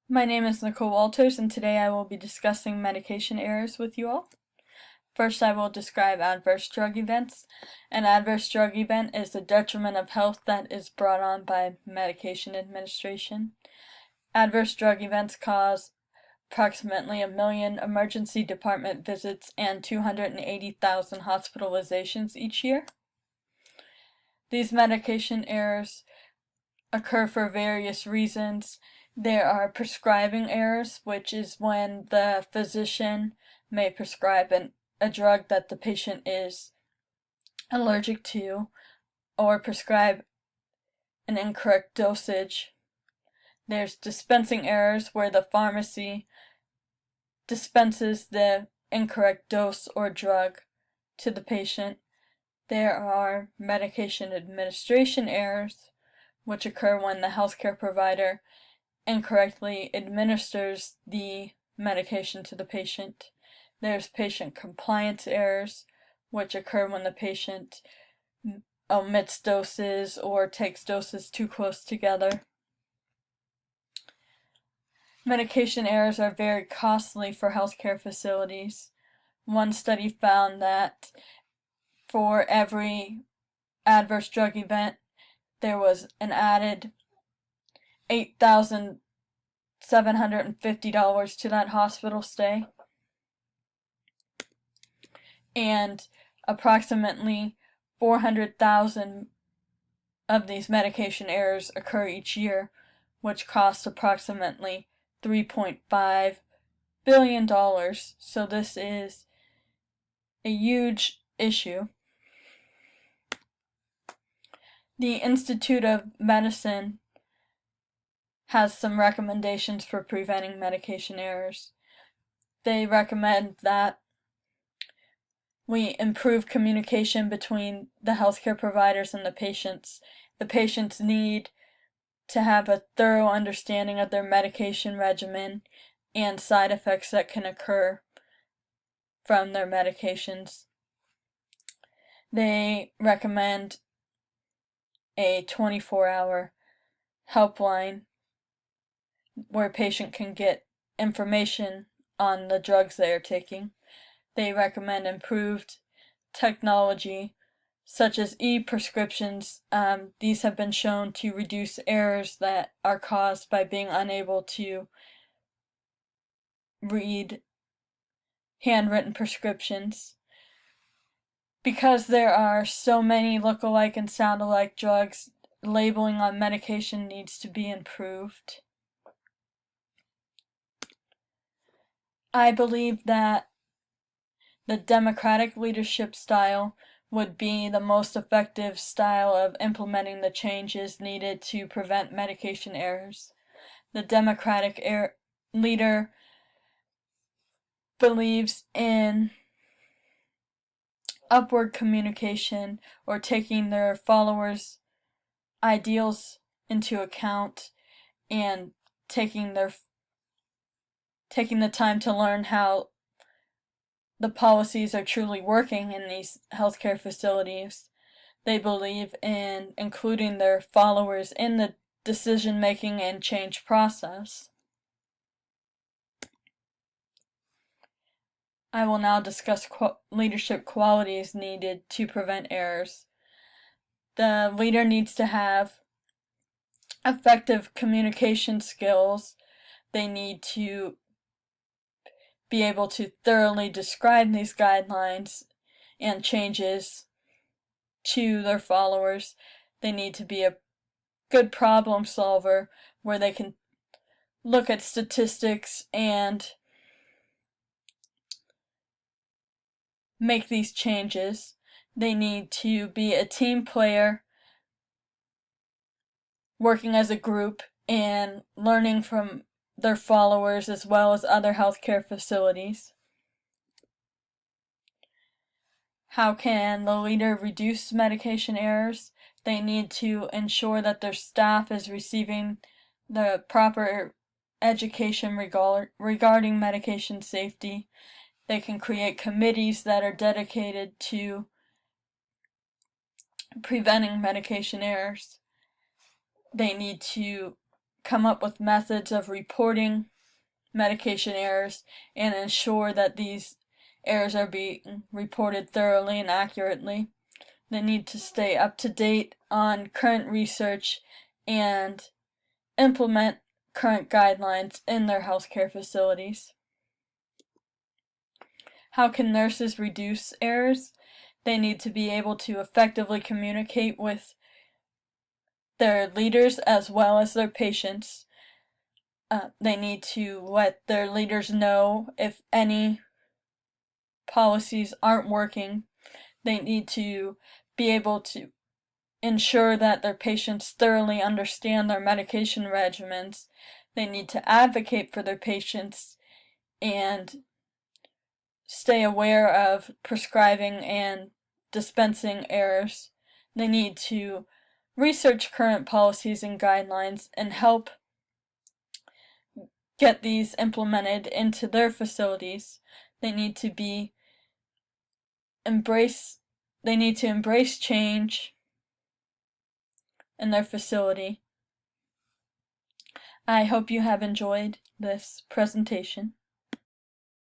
My name is Nicole Walters, and today I will be discussing medication errors with you all. First, I will describe adverse drug events. An adverse drug event is a detriment of health that is brought on by medication administration. Adverse drug events cause approximately 1 million emergency department visits and 280,000 hospitalizations each year. These medication errors occur for various reasons. There are prescribing errors, which is when the physician may prescribe a drug that the patient is allergic to, or prescribe an incorrect dosage. There's dispensing errors, where the pharmacy dispenses the incorrect dose or drug to the patient. There are medication administration errors, which occur when the healthcare provider incorrectly administers the medication to the patient. There's patient compliance errors, which occur when the patient omits doses or takes doses too close together. Medication errors are very costly for healthcare facilities. One study found that for every adverse drug event, there was an added $8,750 to that hospital stay, and approximately 400,000 of these medication errors occur each year, which costs approximately $3.5 billion. So this is a huge issue. The Institute of Medicine has some recommendations for preventing medication errors. They recommend that we improve communication between the healthcare providers and the patients. The patients need to have a thorough understanding of their medication regimen and side effects that can occur from their medications. They recommend a 24-hour helpline where a patient can get information on the drugs they are taking. They recommend improved technology such as e-prescriptions. These have been shown to reduce errors that are caused by being unable to read handwritten prescriptions. Because there are so many look-alike and sound-alike drugs, labeling on medication needs to be improved. I believe that the democratic leadership style would be the most effective style of implementing the changes needed to prevent medication errors. The democratic leader believes in upward communication, or taking their followers' ideals into account and taking the time to learn how the policies are truly working in these healthcare facilities. They believe in including their followers in the decision-making and change process. I will now discuss leadership qualities needed to prevent errors. The leader needs to have effective communication skills. They need to be able to thoroughly describe these guidelines and changes to their followers. They need to be a good problem solver, where they can look at statistics and make these changes. They need to be a team player, working as a group and learning from their followers as well as other healthcare facilities. How can the leader reduce medication errors? They need to ensure that their staff is receiving the proper education regarding medication safety. They can create committees that are dedicated to preventing medication errors. They need to come up with methods of reporting medication errors and ensure that these errors are being reported thoroughly and accurately. They need to stay up to date on current research and implement current guidelines in their healthcare facilities. How can nurses reduce errors? They need to be able to effectively communicate with their leaders as well as their patients. They need to let their leaders know if any policies aren't working. They need to be able to ensure that their patients thoroughly understand their medication regimens. They need to advocate for their patients and stay aware of prescribing and dispensing errors. They need to research current policies and guidelines and help get these implemented into their facilities. They need to embrace change in their facility. I hope you have enjoyed this presentation.